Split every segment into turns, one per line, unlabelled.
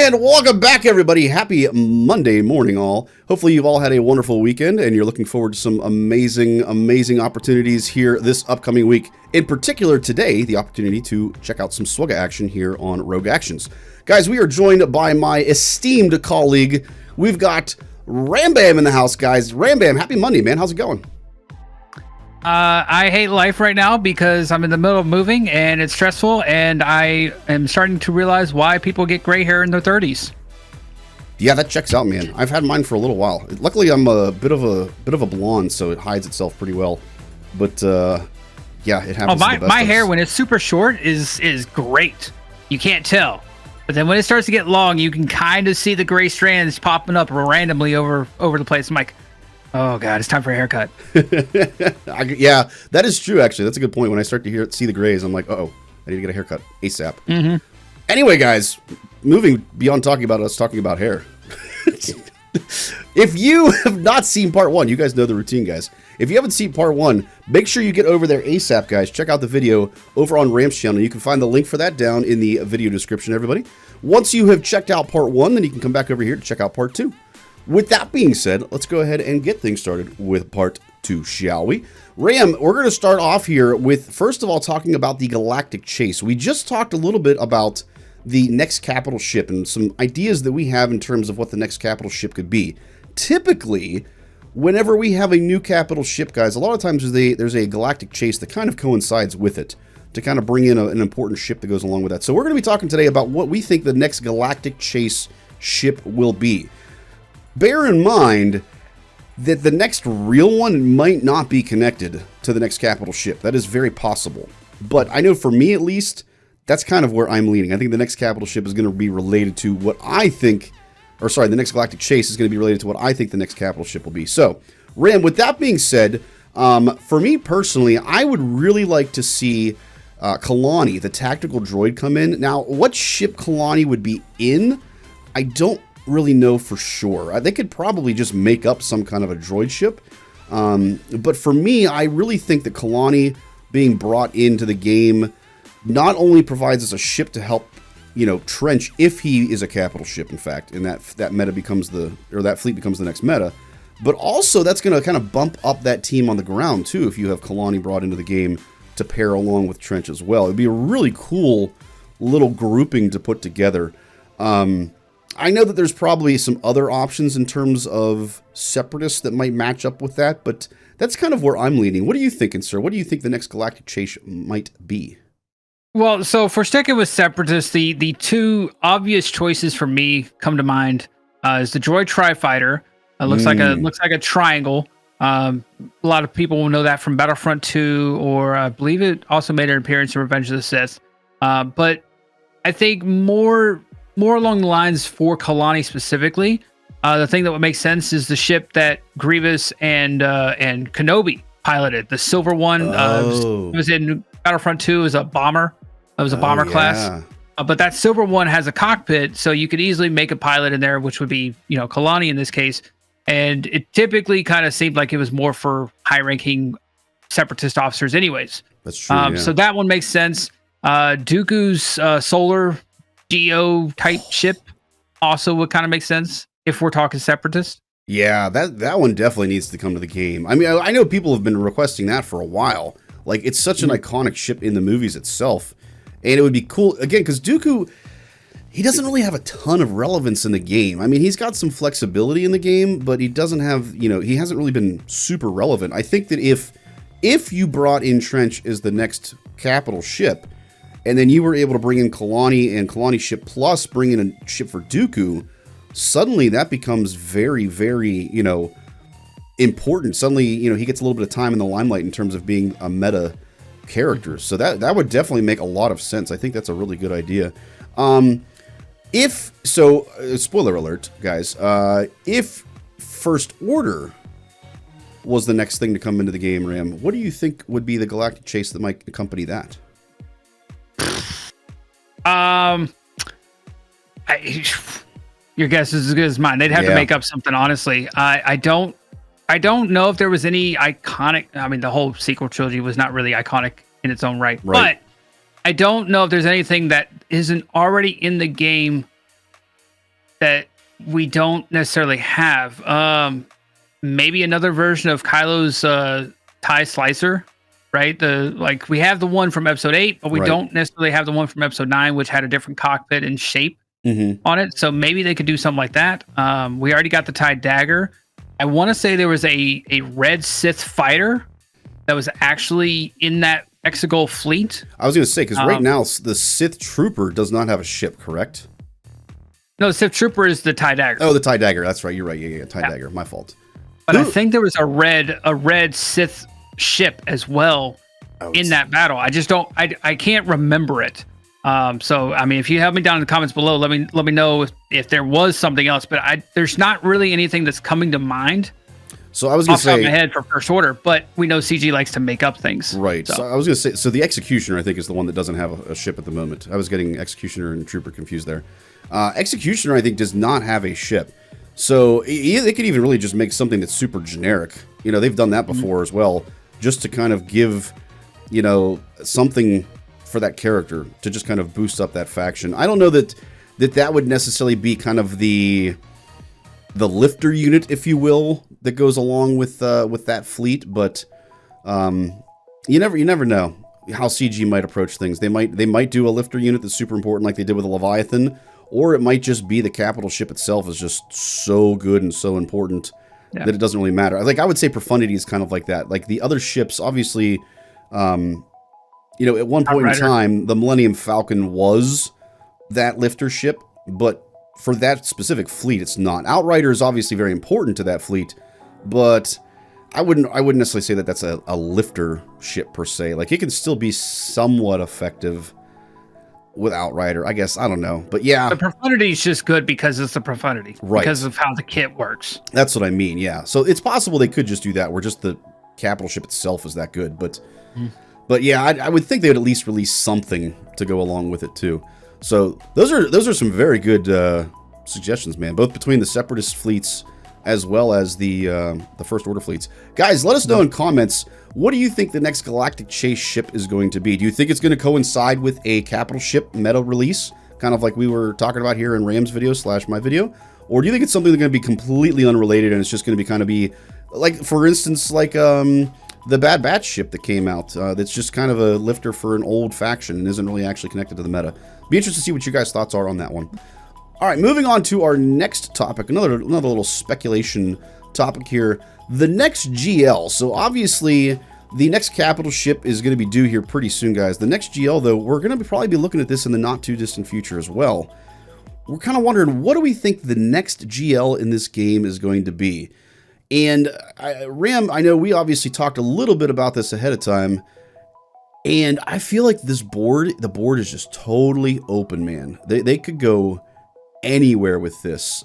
And welcome back, everybody. Happy Monday morning, all. Hopefully you've all had a wonderful weekend and you're looking forward to some amazing opportunities here this upcoming week. In particular, today, the opportunity to check out some Swugga action here on Rogue Actions. Guys, we are joined by my esteemed colleague. We've got Rambam in the house, guys. Rambam, happy Monday, man. How's it going?
I hate life right now because I'm in the middle of moving and it's stressful, and I am starting to realize why people get gray hair in their 30s.
Yeah, that checks out, man. I've had mine for a little while. Luckily, I'm a bit of a blonde, so it hides itself pretty well. But yeah, it happens.
Oh, my hair when it's super short is great. You can't tell, but then when it starts to get long, you can kind of see the gray strands popping up randomly over the place. I'm like, oh God, it's time for a haircut.
Yeah, that is true, actually. That's a good point. When I start to see the grays, I'm like, uh-oh, I need to get a haircut ASAP.
Mm-hmm.
Anyway, guys, moving beyond talking about us talking about hair. If you have not seen part one, you guys know the routine, guys. If you haven't seen part one, make sure you get over there ASAP, guys. Check out the video over on Ram's channel. You can find the link for that down in the video description, everybody. Once you have checked out part one, then you can come back over here to check out part two. With that being said, let's go ahead and get things started with part two, shall we? Ram, we're going to start off here with, first of all, talking about the Galactic Chase. We just talked a little bit about the next capital ship and some ideas that we have in terms of what the next capital ship could be. Typically, whenever we have a new capital ship, guys, a lot of times there's a Galactic Chase that kind of coincides with it to kind of bring in an important ship that goes along with that. So we're going to be talking today about what we think the next Galactic Chase ship will be. Bear in mind that the next real one might not be connected to the next capital ship. That is very possible. But I know for me, at least, that's kind of where I'm leaning. I think the next capital ship is going to be related to what I think, or sorry, the next Galactic Chase is going to be related to what I think the next capital ship will be. So, Ram, with that being said, for me personally, I would really like to see Kalani, the tactical droid, come in. Now, what ship Kalani would be in, I don't really know for sure. They could probably just make up some kind of a droid ship. But for me, I really think that Kalani being brought into the game not only provides us a ship to help, Trench if he is a capital ship, in fact, and that meta becomes that fleet becomes the next meta, but also that's going to kind of bump up that team on the ground too if you have Kalani brought into the game to pair along with Trench as well. It'd be a really cool little grouping to put together. I know that there's probably some other options in terms of Separatists that might match up with that, but that's kind of where I'm leaning. What are you thinking, sir? What do you think the next Galactic Chase might be?
Well, so for sticking with Separatists, the two obvious choices for me come to mind is the Droid Tri-Fighter. Looks like a triangle. A lot of people will know that from Battlefront 2, or I believe it also made an appearance in Revenge of the Sith. But I think more along the lines for Kalani specifically, the thing that would make sense is the ship that Grievous and Kenobi piloted. The silver one was in Battlefront 2. It was a bomber. It was a bomber class. But that silver one has a cockpit, so you could easily make a pilot in there, which would be, Kalani in this case. And it typically kind of seemed like it was more for high-ranking Separatist officers anyways.
That's true, yeah.
So that one makes sense. Dooku's solar Geo type ship also would kind of make sense if we're talking Separatist.
Yeah, that one definitely needs to come to the game. I mean, I know people have been requesting that for a while. Like, it's such an iconic ship in the movies itself, and it would be cool again because Dooku, he doesn't really have a ton of relevance in the game. I mean, he's got some flexibility in the game, but he doesn't have, he hasn't really been super relevant. I think that if you brought in Trench as the next capital ship, and then you were able to bring in Kalani and Kalani's ship, plus bring in a ship for Dooku, suddenly that becomes very, very, important. Suddenly, he gets a little bit of time in the limelight in terms of being a meta character. So that would definitely make a lot of sense. I think that's a really good idea. Spoiler alert, guys, if First Order was the next thing to come into the game, Ram, what do you think would be the Galactic Chase that might accompany that?
Your guess is as good as mine. They'd have to make up something, honestly. I don't know if there was any iconic. I mean, the whole sequel trilogy was not really iconic in its own right. But I don't know if there's anything that isn't already in the game that we don't necessarily have. Maybe another version of Kylo's TIE Slicer, right? We have the one from episode 8, but we don't necessarily have the one from episode 9, which had a different cockpit and shape on it. So maybe they could do something like that. We already got the TIE Dagger. I want to say there was a red Sith fighter that was actually in that Exegol fleet.
I was going to say, because right now the Sith Trooper does not have a ship, correct?
No, the Sith Trooper is the TIE Dagger.
Oh, the TIE Dagger. That's right. You're right. Yeah, TIE Dagger. My fault.
But I think there was a red Sith ship as well in that battle. I just don't. I can't remember it. So I mean, if you have me down in the comments below, let me know if there was something else. But there's not really anything that's coming to mind.
So I was going to say,
off my head for First Order, but we know CG likes to make up things.
Right. So I was going to say, so the Executioner, I think, is the one that doesn't have a ship at the moment. I was getting Executioner and Trooper confused there. Executioner, I think, does not have a ship. So they could even really just make something that's super generic. You know, they've done that before as well, just to kind of give, you know, something for that character to just kind of boost up that faction. I don't know that would necessarily be kind of the lifter unit, if you will, that goes along with that fleet, but you never know how CG might approach things. They might do a lifter unit that's super important, like they did with the Leviathan, or it might just be the capital ship itself is just so good and so important that it doesn't really matter. Like I would say Profundity is kind of like that. Like the other ships, obviously, you know, at one point in time, the Millennium Falcon was that lifter ship, but for that specific fleet, it's not. Outrider is obviously very important to that fleet, but I wouldn't necessarily say that that's a lifter ship per se. Like it can still be somewhat effective with Outrider, I guess. I don't know, but yeah,
the Profundity is just good because it's the Profundity, because of how the kit works.
That's what I mean. Yeah, so it's possible they could just do that, where just the capital ship itself is that good, but yeah, I would think they would at least release something to go along with it too. So those are some very good suggestions, man. Both between the Separatist fleets as well as the First Order fleets. Guys, let us know in comments, what do you think the next Galactic Chase ship is going to be? Do you think it's going to coincide with a capital ship meta release, kind of like we were talking about here in Ram's video / my video? Or do you think it's something that's going to be completely unrelated and it's just going to be kind of be, like, for instance, like the Bad Batch ship that came out, that's just kind of a lifter for an old faction and isn't really actually connected to the meta? Be interested to see what you guys' thoughts are on that one. All right, moving on to our next topic, another little speculation topic here. The next GL. So obviously, the next capital ship is going to be due here pretty soon, guys. The next GL, though, we're going to probably be looking at this in the not too distant future as well. We're kind of wondering, what do we think the next GL in this game is going to be? And Ram, I know we obviously talked a little bit about this ahead of time, and I feel like the board is just totally open, man. They could go anywhere with this.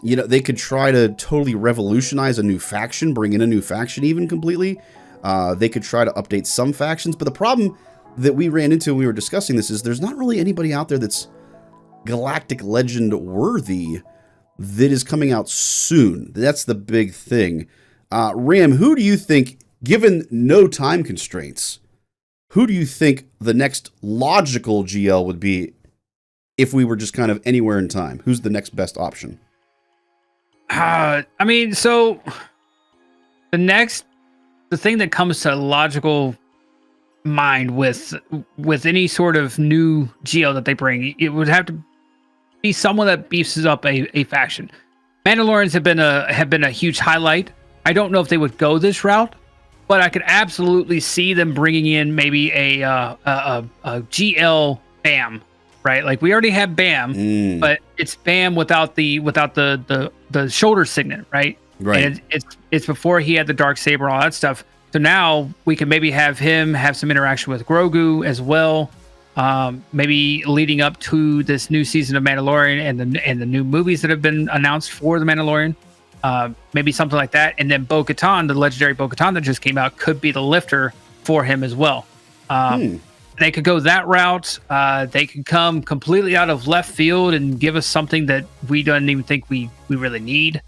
You know, they could try to totally revolutionize a new faction, bring in a new faction even completely. They could try to update some factions, but the problem that we ran into when we were discussing this is there's not really anybody out there that's Galactic Legend worthy that is coming out soon. That's the big thing. Ram, who do you think, given no time constraints, who do you think the next logical GL would be if we were just kind of anywhere in time? Who's the next best option?
I mean, so the thing that comes to logical mind with any sort of new GL that they bring, it would have to be someone that beefs up a faction. Mandalorians have been a huge highlight. I don't know if they would go this route, but I could absolutely see them bringing in maybe a GL BAM, right? Like we already have BAM, but it's BAM without the shoulder signet, right? Right. And it's before he had the dark saber, all that stuff. So now we can maybe have him have some interaction with Grogu as well. Maybe leading up to this new season of Mandalorian and the new movies that have been announced for the Mandalorian. Maybe something like that. And then Bo-Katan, the legendary Bo-Katan that just came out, could be the lifter for him as well. They could go that route. They could come completely out of left field and give us something that we don't even think we really need.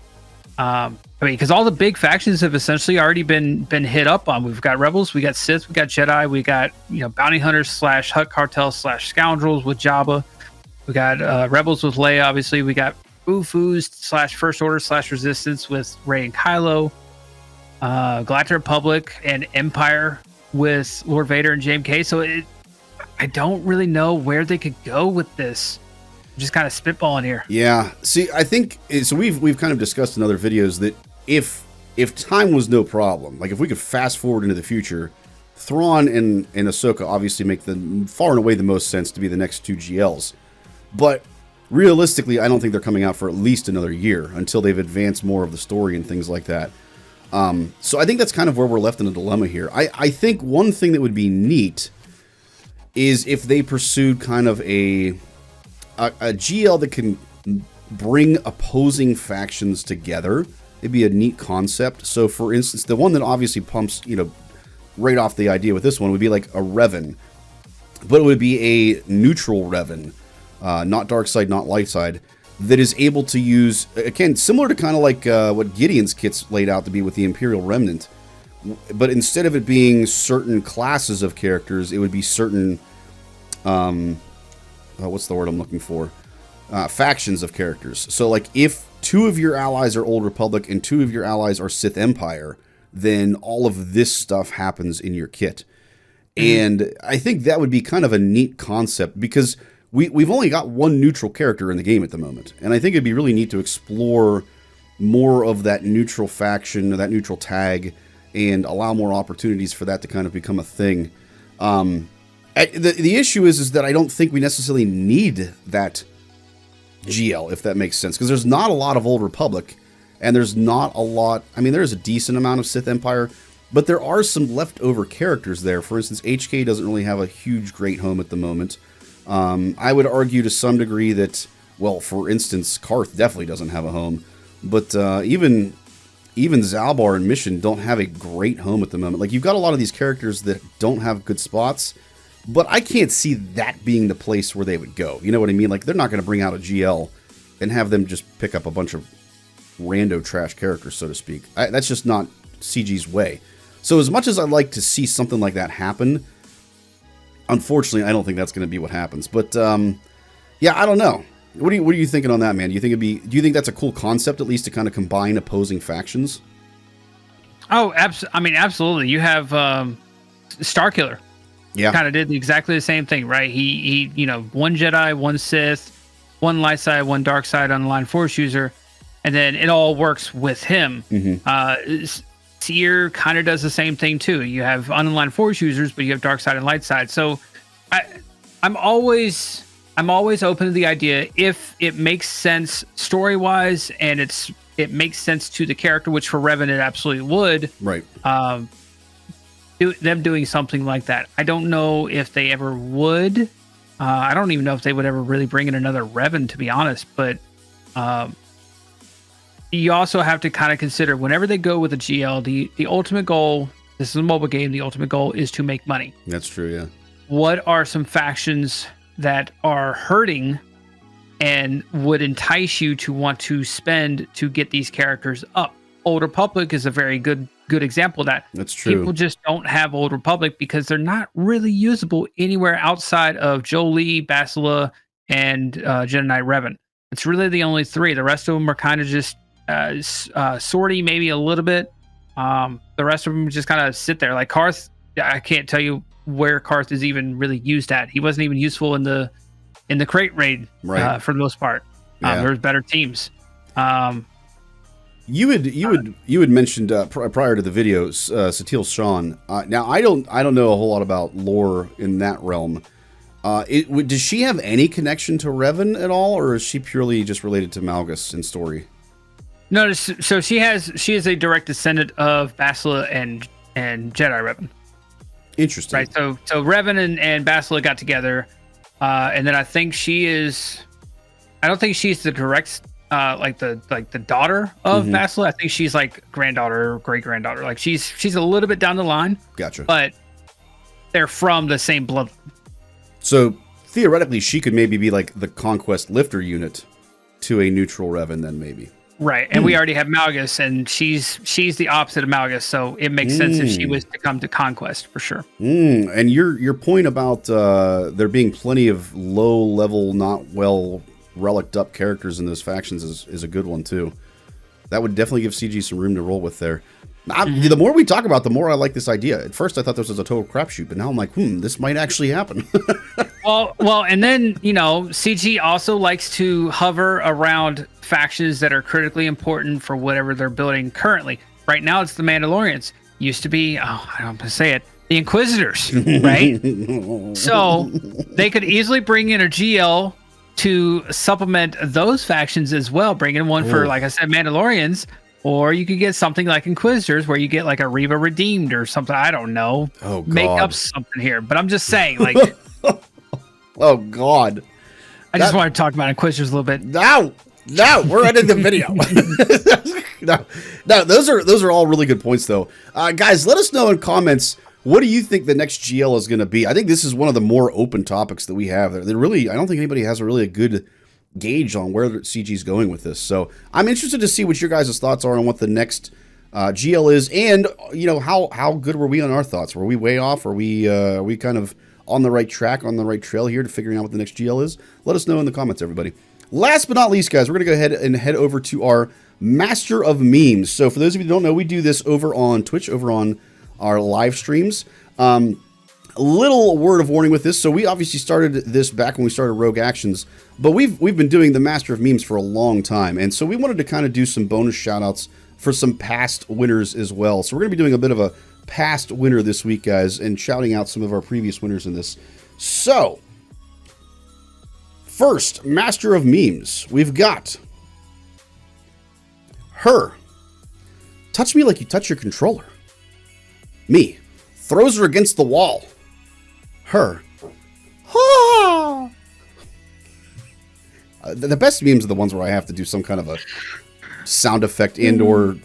I mean, because all the big factions have essentially already been hit up on. We've got Rebels, we got Sith, we got Jedi, we got bounty hunters / Hutt cartel / scoundrels with Jabba. We got Rebels with Leia. Obviously, we got Ufu's / First Order / Resistance with Rey and Kylo. Galactic Republic and Empire with Lord Vader and JMK. So I don't really know where they could go with this. I'm just kind of spitballing here.
Yeah. See, I think so. We've kind of discussed in other videos that if time was no problem, like if we could fast forward into the future, Thrawn and Ahsoka obviously make the far and away the most sense to be the next 2 GLs. But realistically, I don't think they're coming out for at least another year until they've advanced more of the story and things like that. So I think that's kind of where we're left in a dilemma here. I think one thing that would be neat is if they pursued kind of a GL that can bring opposing factions together. It'd be a neat concept. So, for instance, the one that obviously pumps, right off the idea with this one would be like a Revan, but it would be a neutral Revan, not dark side, not light side, that is able to use, again, similar to kind of like what Gideon's kit's laid out to be with the Imperial Remnant. But instead of it being certain classes of characters, it would be certain, what's the word I'm looking for? Factions of characters. So, like, if 2 of your allies are Old Republic and 2 of your allies are Sith Empire, then all of this stuff happens in your kit. And I think that would be kind of a neat concept because we've only got 1 neutral character in the game at the moment. And I think it'd be really neat to explore more of that neutral faction or that neutral tag and allow more opportunities for that to kind of become a thing. The issue is that I don't think we necessarily need that GL, if that makes sense, because there's not a lot of Old Republic, and there's not a lot. I mean, there's a decent amount of Sith Empire, but there are some leftover characters there. For instance, HK doesn't really have a huge great home at the moment. I would argue to some degree that, well, for instance, Karth definitely doesn't have a home, but even Zalbar and Mission don't have a great home at the moment. Like, you've got a lot of these characters that don't have good spots, but I can't see that being the place where they would go. You know what I mean? Like, they're not going to bring out a GL and have them just pick up a bunch of rando trash characters, so to speak. That's just not CG's way. So as much as I'd like to see something like that happen, unfortunately, I don't think that's going to be what happens. But, yeah, I don't know. What are you thinking on that, man? Do you think that's a cool concept, at least, to kind of combine opposing factions?
Oh, absolutely. You have Starkiller.
Yeah,
kind of did exactly the same thing, right? He 1 Jedi, 1 Sith, 1 light side, 1 dark side unaligned Force user, and then it all works with him. Seer kind of does the same thing too. You have unaligned Force users, but you have dark side and light side. So I'm always open to the idea if it makes sense story wise and it makes sense to the character, which for Revan it absolutely would.
Right.
Them doing something like that. I don't know if they ever would. I don't even know if they would ever really bring in another Revan, to be honest. But you also have to kind of consider whenever they go with a GL, the ultimate goal, this is a mobile game, the ultimate goal is to make money.
That's true, yeah.
What are some factions that are hurting and would entice you to want to spend to get these characters up? Old Republic is a very good example of that.
That's true.
People just don't have Old Republic because they're not really usable anywhere outside of Jolee, Bastila, and Jedi Knight Revan. It's really the only 3. The rest of them are kind of just sortie, maybe a little bit. The rest of them just kind of sit there. Like Karth, I can't tell you where Karth is even really used at. He wasn't even useful in the crate raid, right, for the most part.
Yeah.
There's better teams.
You had mentioned prior to the videos, Satil Sean. Now I don't know a whole lot about lore in that realm. Does she have any connection to Revan at all, or is she purely just related to Malgus in story?
No, so she is a direct descendant of Bastila and Jedi Revan.
Interesting.
Right. So Revan and Bastila got together, and then I think she is. I don't think she's the direct. Like the daughter of Bastila. I think she's like granddaughter or great granddaughter. Like she's a little bit down the line.
Gotcha.
But they're from the same blood.
So theoretically, she could maybe be like the conquest lifter unit to a neutral Revan, then maybe.
Right, and we already have Malgus, and she's the opposite of Malgus, so it makes sense if she was to come to Conquest for sure.
And your point about there being plenty of low level, not well reliced up characters in those factions is a good one too. That would definitely give CG some room to roll with there. The more we talk about, the more I like this idea. At first, I thought this was a total crapshoot, but now I'm like, this might actually happen.
well, and then CG also likes to hover around factions that are critically important for whatever they're building currently. Right now, it's the Mandalorians. Used to be, I don't want to say it, the Inquisitors, right? So they could easily bring in a GL to supplement those factions as well. Bring in one for, like I said, Mandalorians. Or you could get something like Inquisitors where you get like a Reva Redeemed or something. I don't know.
Oh, God.
Make up something here. But I'm just saying, like...
Oh, God.
I just want to talk about Inquisitors a little bit.
No, we're ending the video. no, those are all really good points, though. Guys, let us know in comments, what do you think the next GL is going to be? I think this is one of the more open topics that we have. I don't think anybody has a good gauge on where CG is going with this. So I'm interested to see what your guys' thoughts are on what the next GL is, and how good were we on our thoughts? Were we way off? Are we kind of on the right track, on the right trail here to figuring out what the next GL is? Let us know in the comments, everybody. Last but not least, guys, we're going to go ahead and head over to our Master of Memes. So for those of you who don't know, we do this over on Twitch, over on our live streams. A little word of warning with this. So we obviously started this back when we started Rogue Actions, but we've been doing the Master of Memes for a long time. And so we wanted to kind of do some bonus shout outs for some past winners as well. So we're going to be doing a bit of a past winner this week, guys, and shouting out some of our previous winners in this. So first, Master of Memes, we've got her. Touch me like you touch your controller. Me. Throws her against the wall. Her. The best memes are the ones where I have to do some kind of a sound effect and or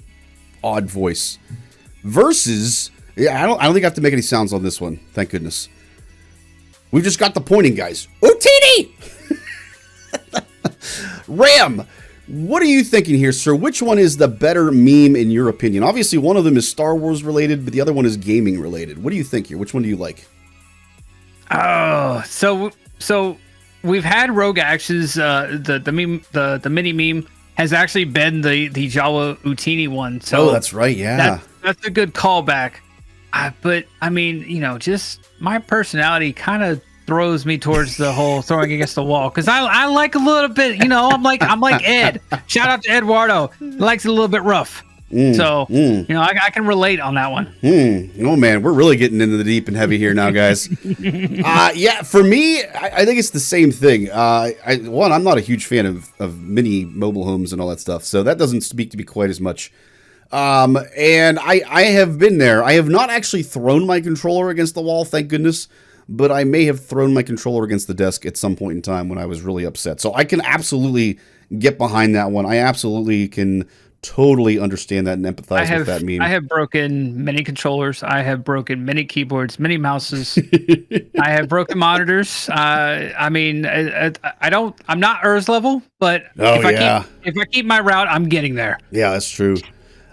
odd voice. Versus, I don't think I have to make any sounds on this one. Thank goodness. We've just got the pointing, guys. Utini! Ram, what are you thinking here, sir? Which one is the better meme in your opinion? Obviously, one of them is Star Wars related, but the other one is gaming related. What do you think here? Which one do you like?
Oh, so we've had Rogue Actions. The meme, the mini meme has actually been the Jawa Utini one. So
that's right. Yeah,
that's a good callback. But I mean, just my personality kind of throws me towards the whole throwing against the wall, because I like a little bit. I'm like Ed. Shout out to Eduardo. He likes it a little bit rough. I can relate on that one.
Oh man, we're really getting into the deep and heavy here now, guys. Yeah, for me, I think it's the same thing. I'm not a huge fan of mini mobile homes and all that stuff, so that doesn't speak to me quite as much. And I have been there. I have not actually thrown my controller against the wall, thank goodness, but I may have thrown my controller against the desk at some point in time when I was really upset. So I can absolutely get behind that one. I absolutely can totally understand that and empathize with that meme.
I have broken many controllers. I have broken many keyboards, many mouses. I have broken monitors. I'm not Urs level, but if I keep my route, I'm getting there.
Yeah, that's true.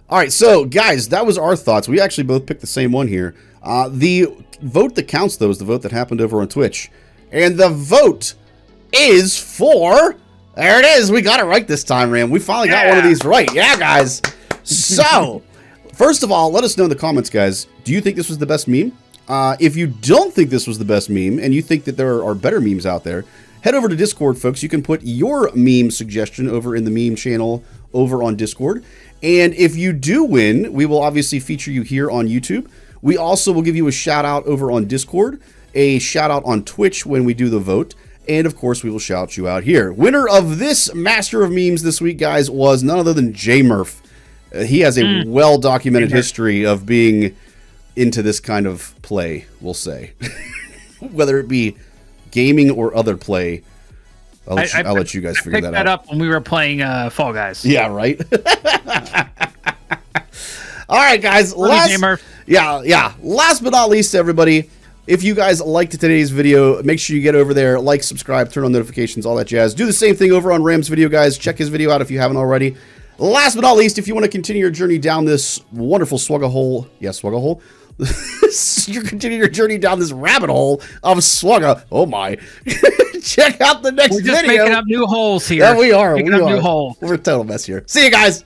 All right, so guys, that was our thoughts. We actually both picked the same one here. The vote that counts, though, is the vote that happened over on Twitch. And the vote is for... There it is. We got it right this time, Ram. We finally got one of these right. Yeah, guys. So, first of all, let us know in the comments, guys. Do you think this was the best meme? If you don't think this was the best meme, and you think that there are better memes out there, head over to Discord, folks. You can put your meme suggestion over in the meme channel over on Discord. And if you do win, we will obviously feature you here on YouTube. We also will give you a shout out over on Discord, a shout out on Twitch when we do the vote, and of course we will shout you out here. Winner of this Master of Memes this week, guys, was none other than J Murph. He has a well-documented history of being into this kind of play, we'll say. Whether it be gaming or other play, I'll let you guys figure that out. I picked that up
when we were playing Fall Guys.
Yeah, right? All right, guys. Last but not least, everybody, if you guys liked today's video, make sure you get over there, like, subscribe, turn on notifications, all that jazz. Do the same thing over on Ram's video, guys. Check his video out if you haven't already. Last but not least, if you want to continue your journey down this wonderful swugga hole, swugga hole. You're continuing your journey down this rabbit hole of swugga. Oh my! Check out the next video.
We're just making up new holes here.
Yeah, we are.
Making up new holes.
We're a total mess here. See you guys.